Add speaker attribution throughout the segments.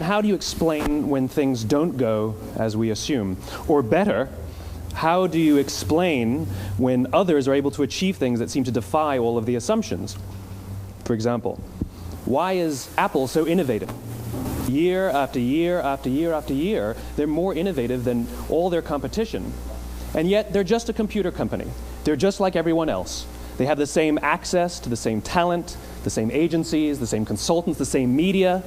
Speaker 1: How do you explain when things don't go as we assume? Or better, how do you explain when others are able to achieve things that seem to defy all of the assumptions? For example, why is Apple so innovative? Year after year after year after year, they're more innovative than all their competition. And yet, they're just a computer company. They're just like everyone else. They have the same access to the same talent, the same agencies, the same consultants, the same media.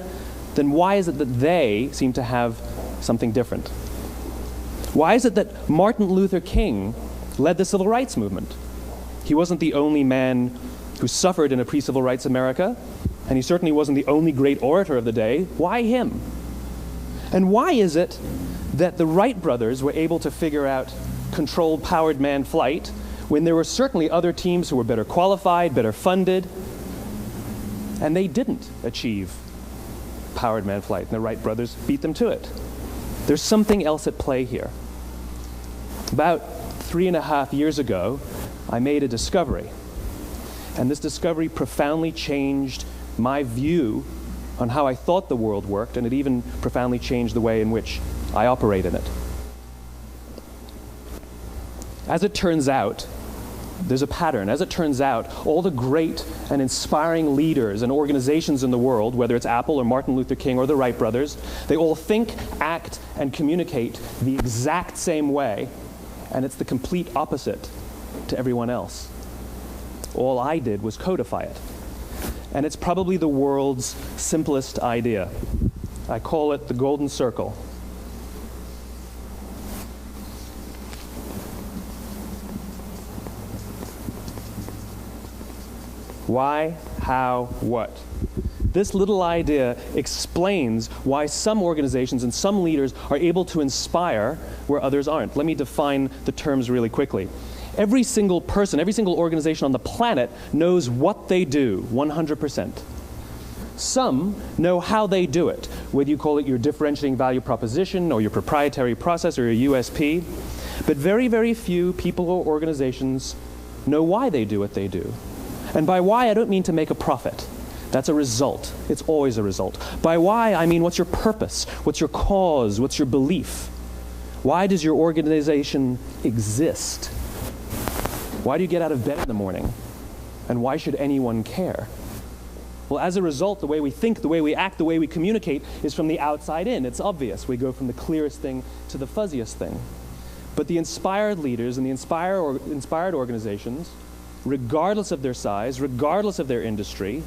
Speaker 1: Then why is it that they seem to have something different? Why is it that Martin Luther King led the civil rights movement? He wasn't the only man who suffered in a pre-civil rights America, and he certainly wasn't the only great orator of the day. Why him? And why is it that the Wright brothers were able to figure out controlled powered manned flight when there were certainly other teams who were better qualified, better funded, and they didn't achieve powered manned flight, and the Wright brothers beat them to it? There's something else at play here. About 3.5 years ago, I made a discovery, and this discovery profoundly changed my view on how I thought the world worked, and it even profoundly changed the way in which I operate in it. As it turns out, there's a pattern. As it turns out, all the great and inspiring leaders and organizations in the world, whether it's Apple or Martin Luther King or the Wright brothers, they all think, act, and communicate the exact same way, and it's the complete opposite to everyone else. All I did was codify it. And it's probably the world's simplest idea. I call it the golden circle. Why, how, what? This little idea explains why some organizations and some leaders are able to inspire where others aren't. Let me define the terms really quickly. Every single person, every single organization on the planet knows what they do, 100%. Some know how they do it, whether you call it your differentiating value proposition or your proprietary process or your USP. But very, very few people or organizations know why they do what they do. And by why, I don't mean to make a profit. That's a result. It's always a result. By why, I mean what's your purpose? What's your cause? What's your belief? Why does your organization exist? Why do you get out of bed in the morning? And why should anyone care? Well, as a result, the way we think, the way we act, the way we communicate is from the outside in. It's obvious. We go from the clearest thing to the fuzziest thing. But the inspired leaders and the inspired organizations, regardless of their size, regardless of their industry,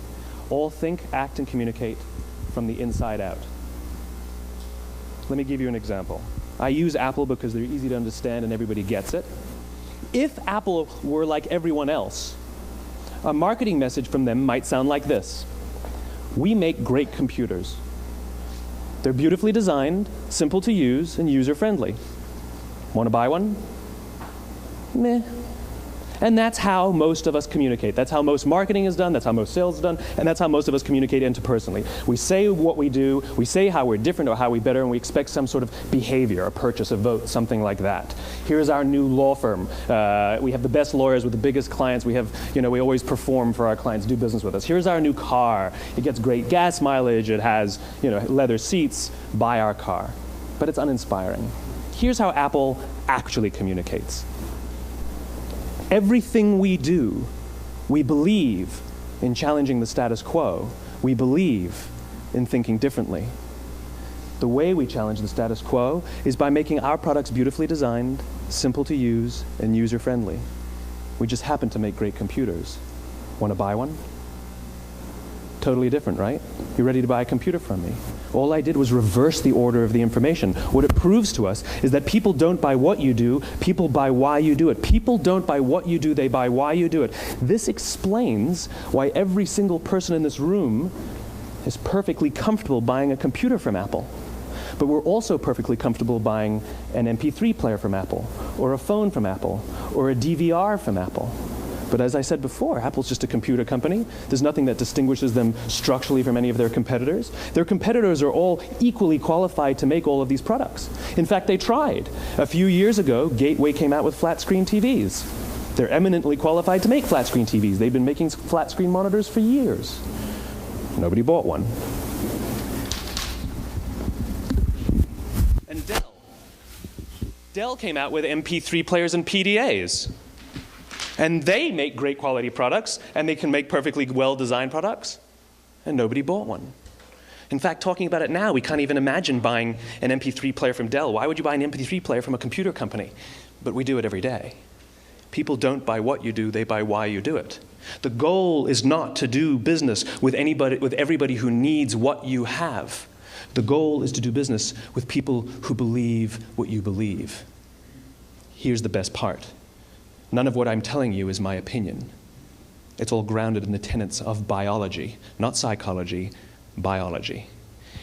Speaker 1: all think, act, and communicate from the inside out. Let me give you an example. I use Apple because they're easy to understand and everybody gets it. If Apple were like everyone else, a marketing message from them might sound like this: we make great computers. They're beautifully designed, simple to use, and user-friendly. Want to buy one? Meh. And that's how most of us communicate. That's how most marketing is done, that's how most sales is done, and that's how most of us communicate interpersonally. We say what we do, we say how we're different or how we're better, and we expect some sort of behavior, a purchase, a vote, something like that. Here's our new law firm. We have the best lawyers with the biggest clients. We have, we always perform for our clients, do business with us. Here's our new car. It gets great gas mileage. It has, leather seats. Buy our car. But it's uninspiring. Here's how Apple actually communicates. Everything we do, we believe in challenging the status quo. We believe in thinking differently. The way we challenge the status quo is by making our products beautifully designed, simple to use, and user-friendly. We just happen to make great computers. Want to buy one? Totally different, right? You're ready to buy a computer from me. All I did was reverse the order of the information. What it proves to us is that people don't buy what you do, people buy why you do it. People don't buy what you do, they buy why you do it. This explains why every single person in this room is perfectly comfortable buying a computer from Apple. But we're also perfectly comfortable buying an MP3 player from Apple, or a phone from Apple, or a DVR from Apple. But as I said before, Apple's just a computer company. There's nothing that distinguishes them structurally from any of their competitors. Their competitors are all equally qualified to make all of these products. In fact, they tried. A few years ago, Gateway came out with flat screen TVs. They're eminently qualified to make flat screen TVs. They've been making flat screen monitors for years. Nobody bought one. And Dell came out with MP3 players and PDAs. And they make great quality products, and they can make perfectly well-designed products, and nobody bought one. In fact, talking about it now, we can't even imagine buying an MP3 player from Dell. Why would you buy an MP3 player from a computer company? But we do it every day. People don't buy what you do, they buy why you do it. The goal is not to do business with everybody who needs what you have. The goal is to do business with people who believe what you believe. Here's the best part. None of what I'm telling you is my opinion. It's all grounded in the tenets of biology, not psychology, biology.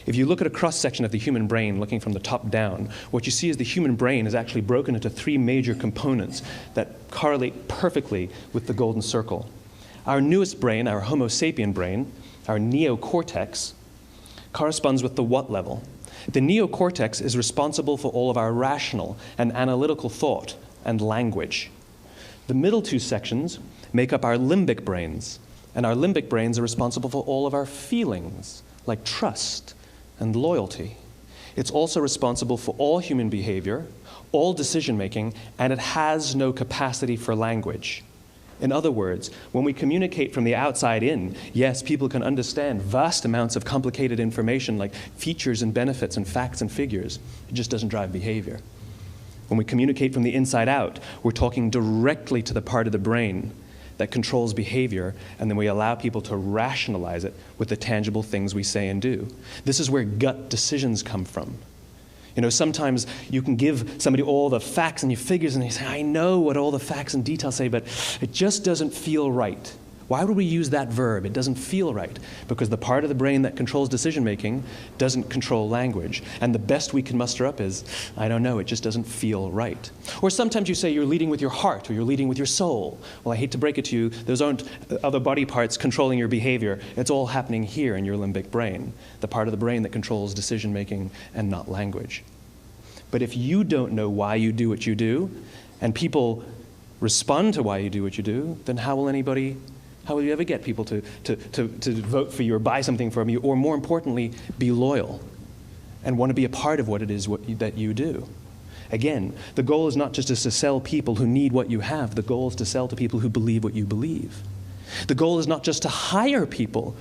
Speaker 1: If you look at a cross-section of the human brain, looking from the top down, what you see is the human brain is actually broken into three major components that correlate perfectly with the golden circle. Our newest brain, our Homo sapien brain, our neocortex, corresponds with the what level. The neocortex is responsible for all of our rational and analytical thought and language. The middle two sections make up our limbic brains, and our limbic brains are responsible for all of our feelings, like trust and loyalty. It's also responsible for all human behavior, all decision-making, and it has no capacity for language. In other words, when we communicate from the outside in, yes, people can understand vast amounts of complicated information like features and benefits and facts and figures. It just doesn't drive behavior. When we communicate from the inside out, we're talking directly to the part of the brain that controls behavior, and then we allow people to rationalize it with the tangible things we say and do. This is where gut decisions come from. You know, sometimes you can give somebody all the facts and your figures, and they say, I know what all the facts and details say, but it just doesn't feel right. Why would we use that verb? It doesn't feel right. Because the part of the brain that controls decision-making doesn't control language. And the best we can muster up is, I don't know, it just doesn't feel right. Or sometimes you say you're leading with your heart or you're leading with your soul. Well, I hate to break it to you, those aren't other body parts controlling your behavior. It's all happening here in your limbic brain, the part of the brain that controls decision-making and not language. But if you don't know why you do what you do, and people respond to why you do what you do, then how will you ever get people to vote for you or buy something from you, or more importantly, be loyal and want to be a part of what it is that you do? Again, the goal is not just to sell people who need what you have. The goal is to sell to people who believe what you believe. The goal is not just to hire people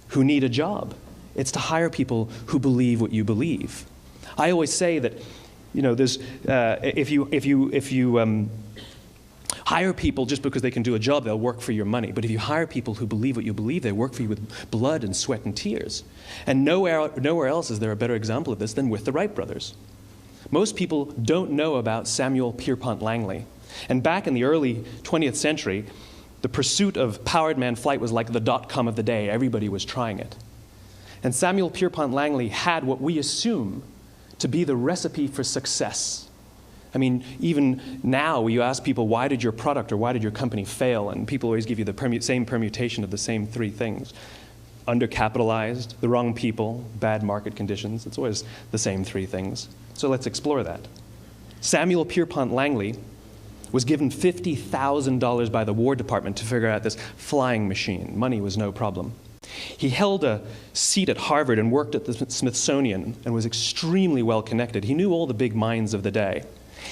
Speaker 1: who need a job. It's to hire people who believe what you believe. I always say that, you know, there's if you hire people just because they can do a job, they'll work for your money. But if you hire people who believe what you believe, they work for you with blood and sweat and tears. And nowhere else is there a better example of this than with the Wright brothers. Most people don't know about Samuel Pierpont Langley. And back in the early 20th century, the pursuit of powered man flight was like the dot-com of the day. Everybody was trying it. And Samuel Pierpont Langley had what we assume to be the recipe for success. I mean, even now, you ask people, why did your product or why did your company fail? And people always give you the same permutation of the same three things. Undercapitalized, the wrong people, bad market conditions. It's always the same three things. So let's explore that. Samuel Pierpont Langley was given $50,000 by the War Department to figure out this flying machine. Money was no problem. He held a seat at Harvard and worked at the Smithsonian and was extremely well connected. He knew all the big minds of the day.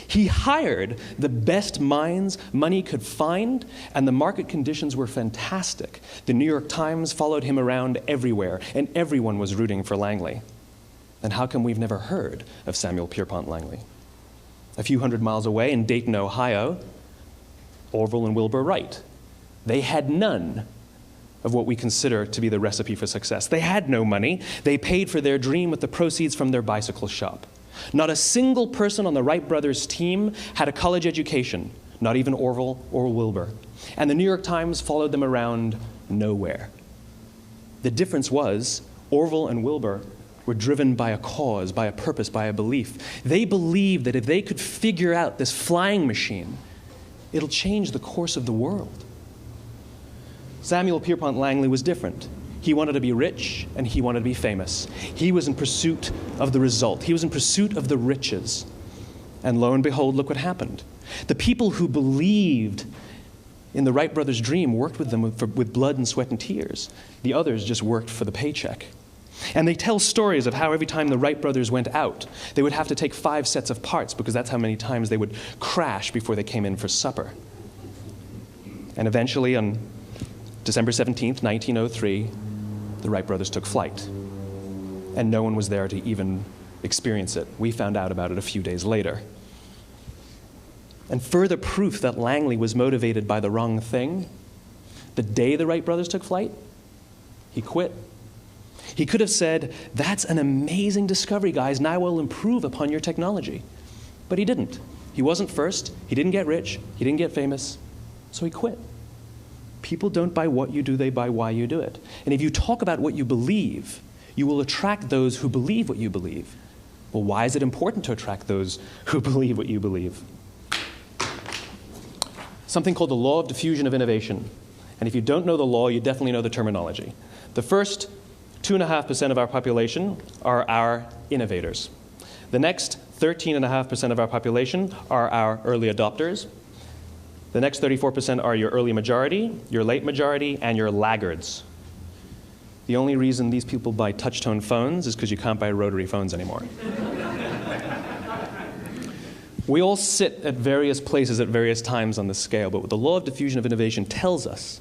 Speaker 1: He hired the best minds money could find, and the market conditions were fantastic. The New York Times followed him around everywhere, and everyone was rooting for Langley. And how come we've never heard of Samuel Pierpont Langley? A few hundred miles away in Dayton, Ohio, Orville and Wilbur Wright. They had none of what we consider to be the recipe for success. They had no money. They paid for their dream with the proceeds from their bicycle shop. Not a single person on the Wright brothers' team had a college education, not even Orville or Wilbur. And the New York Times followed them around nowhere. The difference was Orville and Wilbur were driven by a cause, by a purpose, by a belief. They believed that if they could figure out this flying machine, it'll change the course of the world. Samuel Pierpont Langley was different. He wanted to be rich, and he wanted to be famous. He was in pursuit of the result. He was in pursuit of the riches. And lo and behold, look what happened. The people who believed in the Wright brothers' dream worked with them with blood and sweat and tears. The others just worked for the paycheck. And they tell stories of how every time the Wright brothers went out, they would have to take 5 sets of parts because that's how many times they would crash before they came in for supper. And eventually, on December 17th, 1903, the Wright brothers took flight. And no one was there to even experience it. We found out about it a few days later. And further proof that Langley was motivated by the wrong thing, the day the Wright brothers took flight, he quit. He could have said, "That's an amazing discovery, guys. Now we'll improve upon your technology." But he didn't. He wasn't first. He didn't get rich. He didn't get famous. So he quit. People don't buy what you do, they buy why you do it. And if you talk about what you believe, you will attract those who believe what you believe. Well, why is it important to attract those who believe what you believe? Something called the law of diffusion of innovation. And if you don't know the law, you definitely know the terminology. The first 2.5% of our population are our innovators. The next 13.5% of our population are our early adopters. The next 34% are your early majority, your late majority, and your laggards. The only reason these people buy touch-tone phones is because you can't buy rotary phones anymore. We all sit at various places at various times on the scale, but what the law of diffusion of innovation tells us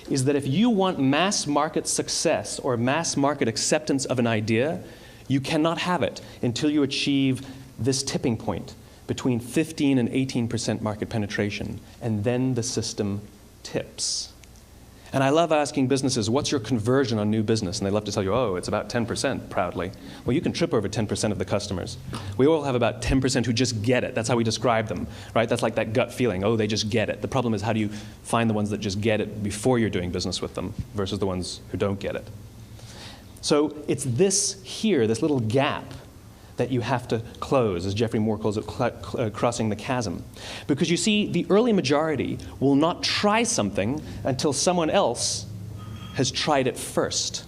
Speaker 1: is that if you want mass market success or mass market acceptance of an idea, you cannot have it until you achieve this tipping point between 15 and 18% market penetration, and then the system tips. And I love asking businesses, what's your conversion on new business? And they love to tell you, oh, it's about 10%, proudly. Well, you can trip over 10% of the customers. We all have about 10% who just get it. That's how we describe them, right? That's like that gut feeling, oh, they just get it. The problem is, how do you find the ones that just get it before you're doing business with them versus the ones who don't get it? So it's this here, this little gap, that you have to close, as Geoffrey Moore calls it, crossing the chasm. Because you see, the early majority will not try something until someone else has tried it first.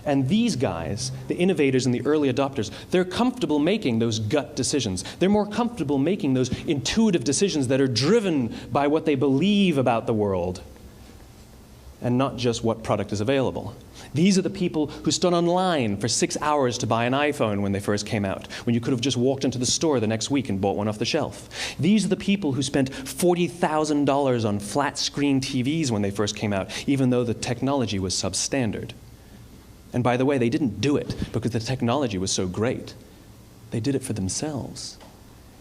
Speaker 1: And these guys, the innovators and the early adopters, they're comfortable making those gut decisions. They're more comfortable making those intuitive decisions that are driven by what they believe about the world, and not just what product is available. These are the people who stood online for 6 hours to buy an iPhone when they first came out, when you could have just walked into the store the next week and bought one off the shelf. These are the people who spent $40,000 on flat-screen TVs when they first came out, even though the technology was substandard. And by the way, they didn't do it because the technology was so great. They did it for themselves.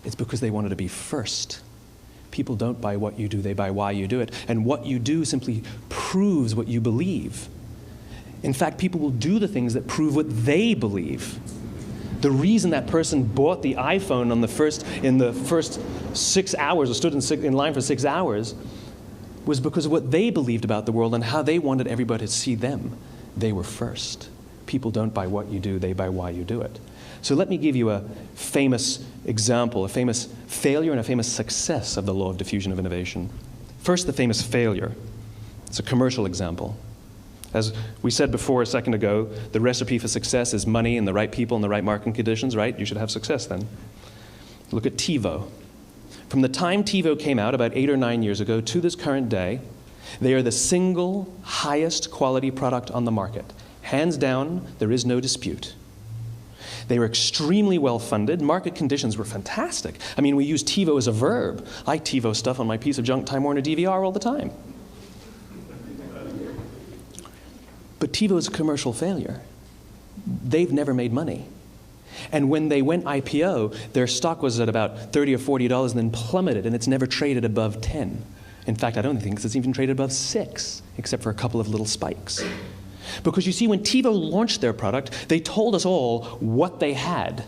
Speaker 1: It's because they wanted to be first. People don't buy what you do, they buy why you do it. And what you do simply proves what you believe. In fact, people will do the things that prove what they believe. The reason that person bought the iPhone in the first 6 hours, or stood in line for 6 hours, was because of what they believed about the world and how they wanted everybody to see them. They were first. People don't buy what you do, they buy why you do it. So let me give you a famous example, a famous failure and a famous success of the law of diffusion of innovation. First, the famous failure. It's a commercial example. As we said before a second ago, the recipe for success is money and the right people and the right marketing conditions, right? You should have success then. Look at Tivo. From the time Tivo came out about 8 or 9 years ago to this current day, they are the single highest quality product on the market. Hands down, there is no dispute. They were extremely well funded. Market conditions were fantastic. I mean, we use Tivo as a verb. I Tivo stuff on my piece of junk Time Warner DVR all the time. But Tivo is a commercial failure. They've never made money. And when they went IPO, their stock was at about $30 or $40 and then plummeted, and it's never traded above 10. In fact, I don't think it's even traded above 6, except for a couple of little spikes. Because you see, when Tivo launched their product, they told us all what they had.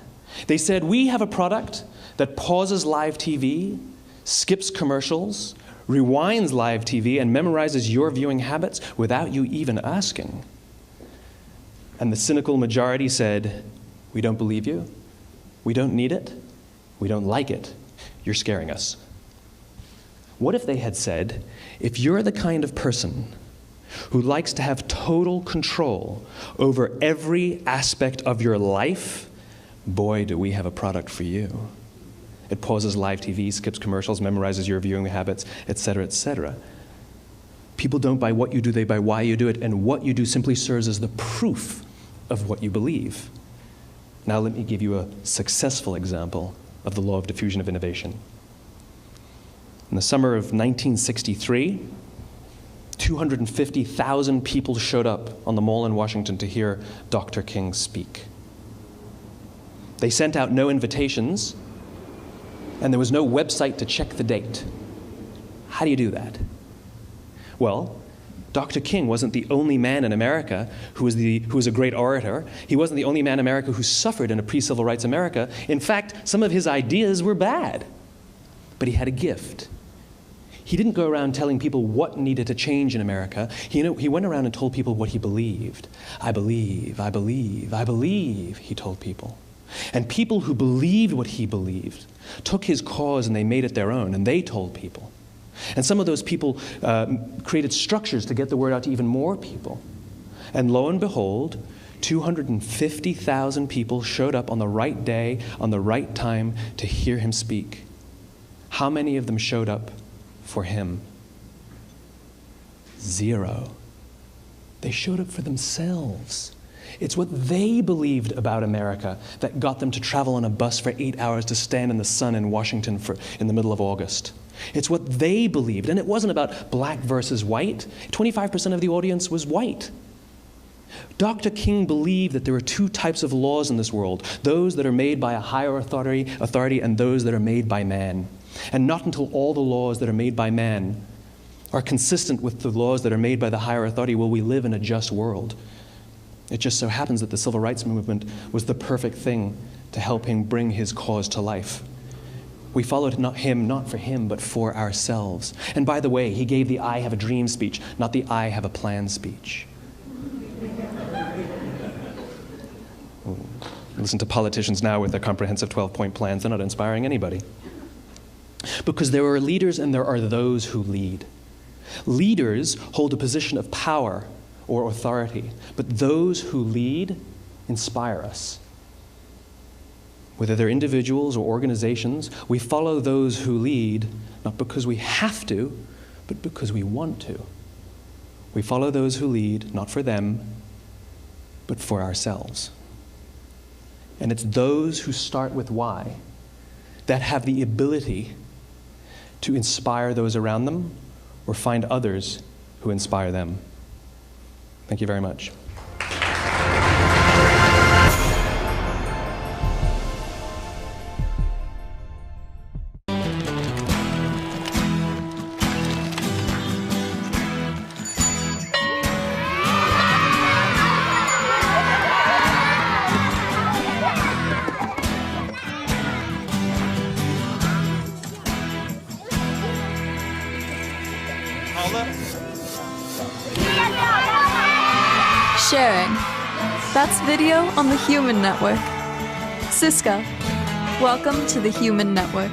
Speaker 1: They said, we have a product that pauses live TV, skips commercials, rewinds live TV, and memorizes your viewing habits without you even asking. And the cynical majority said, we don't believe you, we don't need it, we don't like it, you're scaring us. What if they had said, if you're the kind of person who likes to have total control over every aspect of your life, boy, do we have a product for you. It pauses live TV, skips commercials, memorizes your viewing habits, etc., etc. People don't buy what you do, they buy why you do it, and what you do simply serves as the proof of what you believe. Now let me give you a successful example of the law of diffusion of innovation. In the summer of 1963, 250,000 people showed up on the Mall in Washington to hear Dr. King speak. They sent out no invitations, and there was no website to check the date. How do you do that? Well, Dr. King wasn't the only man in America who was a great orator. He wasn't the only man in America who suffered in a pre-civil rights America. In fact, some of his ideas were bad. But he had a gift. He didn't go around telling people what needed to change in America. He went around and told people what he believed. I believe, I believe, I believe, he told people. And people who believed what he believed took his cause and they made it their own, and they told people. And some of those people created structures to get the word out to even more people. And lo and behold, 250,000 people showed up on the right day, on the right time to hear him speak. How many of them showed up for him? 0. They showed up for themselves. It's what they believed about America that got them to travel on a bus for 8 hours to stand in the sun in Washington in the middle of August. It's what they believed, and it wasn't about black versus white. 25% of the audience was white. Dr. King believed that there are 2 types of laws in this world, those that are made by a higher authority and those that are made by man. And not until all the laws that are made by man are consistent with the laws that are made by the higher authority will we live in a just world. It just so happens that the civil rights movement was the perfect thing to help him bring his cause to life. We followed him not for him, but for ourselves. And by the way, he gave the I have a dream speech, not the I have a plan speech. Listen to politicians now with their comprehensive 12-point plans. They're not inspiring anybody. Because there are leaders and there are those who lead. Leaders hold a position of power or authority, but those who lead inspire us. Whether they're individuals or organizations, we follow those who lead not because we have to, but because we want to. We follow those who lead not for them, but for ourselves. And it's those who start with why that have the ability to inspire those around them or find others who inspire them. Thank you very much.
Speaker 2: Sharing. That's video on the Human Network. Siska, welcome to the Human Network.